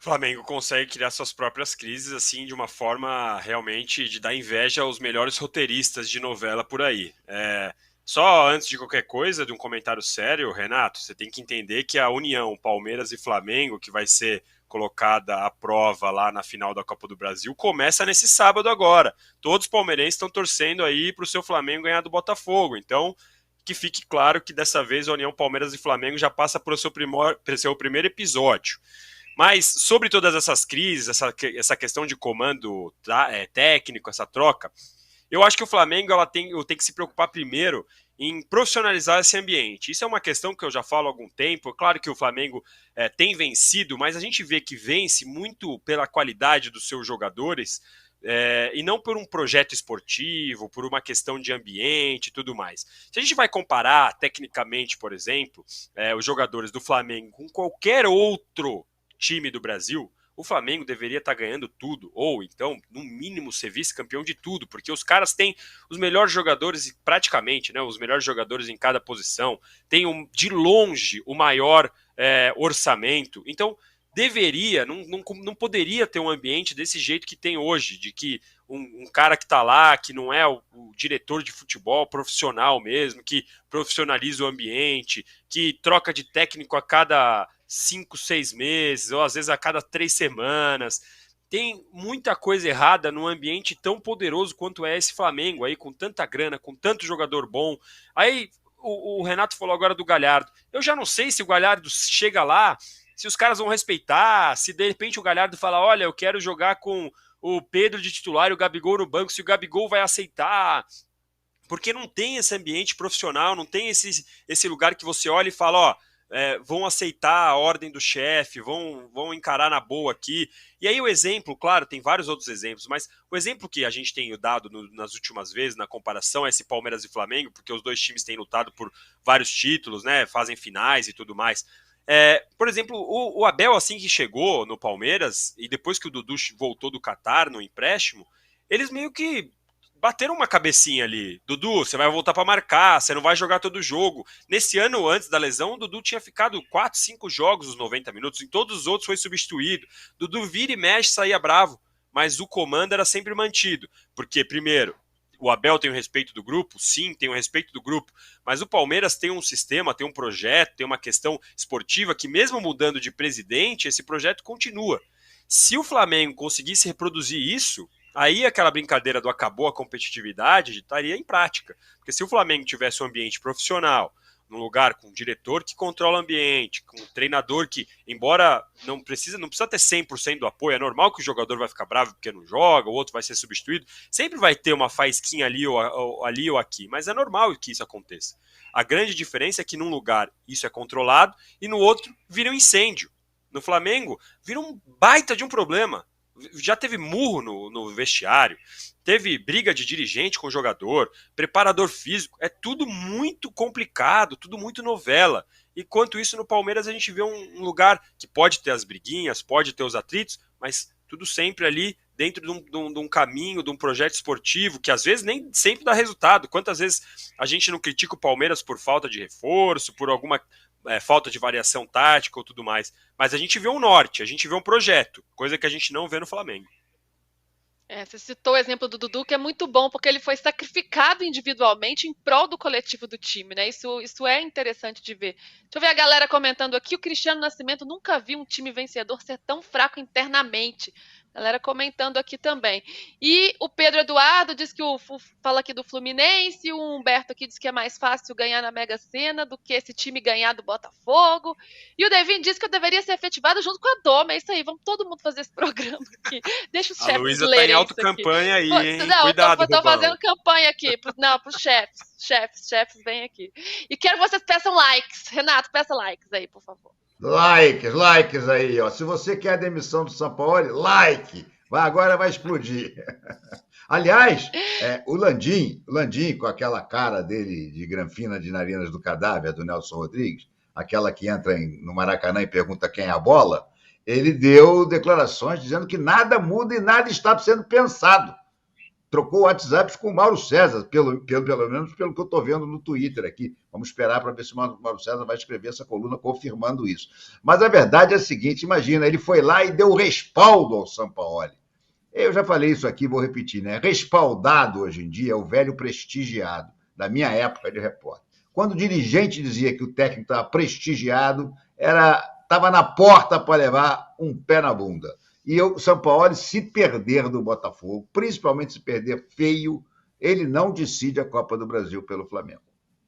Flamengo consegue criar suas próprias crises, assim, de uma forma realmente de dar inveja aos melhores roteiristas de novela por aí. Só antes de qualquer coisa, de um comentário sério, Renato, você tem que entender que a união Palmeiras e Flamengo, que vai ser colocada à prova lá na final da Copa do Brasil, começa nesse sábado agora. Todos os palmeirenses estão torcendo aí para o seu Flamengo ganhar do Botafogo. Então, que fique claro que dessa vez a união Palmeiras e Flamengo já passa por seu primeiro episódio. Mas sobre todas essas crises, essa questão de comando técnico, essa troca, eu acho que o Flamengo tem que se preocupar primeiro em profissionalizar esse ambiente. Isso é uma questão que eu já falo há algum tempo. Claro que o Flamengo tem vencido, mas a gente vê que vence muito pela qualidade dos seus jogadores e não por um projeto esportivo, por uma questão de ambiente e tudo mais. Se a gente vai comparar tecnicamente, por exemplo, os jogadores do Flamengo com qualquer outro time do Brasil, o Flamengo deveria estar ganhando tudo, ou então, no mínimo, ser vice-campeão de tudo, porque os caras têm os melhores jogadores, praticamente, né, os melhores jogadores em cada posição, tem de longe o maior orçamento, então deveria, não poderia ter um ambiente desse jeito que tem hoje, de que um cara que está lá, que não é o diretor de futebol profissional mesmo, que profissionaliza o ambiente, que troca de técnico a cada 5, 6 meses, ou às vezes a cada 3 semanas. Tem muita coisa errada num ambiente tão poderoso quanto é esse Flamengo, aí com tanta grana, com tanto jogador bom. Aí o Renato falou agora do Galhardo. Eu já não sei se o Galhardo chega lá, se os caras vão respeitar, se de repente o Galhardo fala, olha, eu quero jogar com o Pedro de titular e o Gabigol no banco, se o Gabigol vai aceitar, porque não tem esse ambiente profissional, não tem esse lugar que você olha e fala, ó, vão aceitar a ordem do chefe, vão encarar na boa aqui. E aí o exemplo, claro, tem vários outros exemplos, mas o exemplo que a gente tem dado nas últimas vezes, na comparação, é esse Palmeiras e Flamengo, porque os dois times têm lutado por vários títulos, né, fazem finais e tudo mais. Por exemplo, o Abel, assim que chegou no Palmeiras, e depois que o Dudu voltou do Catar no empréstimo, eles meio que bateram uma cabecinha ali. Dudu, você vai voltar para marcar, você não vai jogar todo jogo. Nesse ano, antes da lesão, o Dudu tinha ficado 4, 5 jogos nos 90 minutos, em todos os outros foi substituído. Dudu vira e mexe, saía bravo, mas o comando era sempre mantido, porque, primeiro, o Abel tem o respeito do grupo? Sim, tem o respeito do grupo, mas o Palmeiras tem um sistema, tem um projeto, tem uma questão esportiva que mesmo mudando de presidente, esse projeto continua. Se o Flamengo conseguisse reproduzir isso, aí aquela brincadeira do acabou a competitividade estaria em prática. Porque se o Flamengo tivesse um ambiente profissional, num lugar com um diretor que controla o ambiente, com um treinador que, embora não precisa ter 100% do apoio, é normal que o jogador vai ficar bravo porque não joga, o outro vai ser substituído, sempre vai ter uma faísquinha ali ou aqui, mas é normal que isso aconteça. A grande diferença é que num lugar isso é controlado e no outro vira um incêndio. No Flamengo, vira um baita de um problema. Já teve murro no vestiário, teve briga de dirigente com jogador, preparador físico, é tudo muito complicado, tudo muito novela. Enquanto isso, no Palmeiras a gente vê um lugar que pode ter as briguinhas, pode ter os atritos, mas tudo sempre ali dentro de um caminho, de um projeto esportivo, que às vezes nem sempre dá resultado. Quantas vezes a gente não critica o Palmeiras por falta de reforço, por alguma falta de variação tática ou tudo mais. Mas a gente vê um norte, a gente vê um projeto, coisa que a gente não vê no Flamengo. Você citou o exemplo do Dudu, que é muito bom, porque ele foi sacrificado individualmente em prol do coletivo do time, né? Isso é interessante de ver. Deixa eu ver a galera comentando aqui. O Cristiano Nascimento nunca viu um time vencedor ser tão fraco internamente. Galera comentando aqui também. E o Pedro Eduardo diz que fala aqui do Fluminense, o Humberto aqui diz que é mais fácil ganhar na Mega Sena do que esse time ganhar do Botafogo. E o Devin diz que eu deveria ser efetivado junto com a Doma. É isso aí, vamos todo mundo fazer esse programa aqui. Deixa os A chefes Luísa tá em lerem isso aqui. autocampanha aí, hein? Não, Cuidado, eu tô Rubão. fazendo campanha aqui. Não, pros chefes. Chefes, vem aqui. E quero que vocês peçam likes. Renato, peça likes aí, por favor. Likes aí, ó. Se você quer a demissão do Sampaoli, like! Agora vai explodir. Aliás, o Landim, com aquela cara dele de granfina de narinas do cadáver, do Nelson Rodrigues, aquela que entra no Maracanã e pergunta quem é a bola, ele deu declarações dizendo que nada muda e nada está sendo pensado. trocou WhatsApps com o Mauro César, pelo menos pelo que eu estou vendo no Twitter aqui. Vamos esperar para ver se o Mauro César vai escrever essa coluna confirmando isso. Mas a verdade é a seguinte, imagina, ele foi lá e deu respaldo ao Sampaoli. Eu já falei isso aqui, vou repetir, né? Respaldado hoje em dia é o velho prestigiado, da minha época de repórter. Quando o dirigente dizia que o técnico estava prestigiado, estava na porta para levar um pé na bunda. E o Sampaoli, se perder do Botafogo, principalmente se perder feio, ele não decide a Copa do Brasil pelo Flamengo.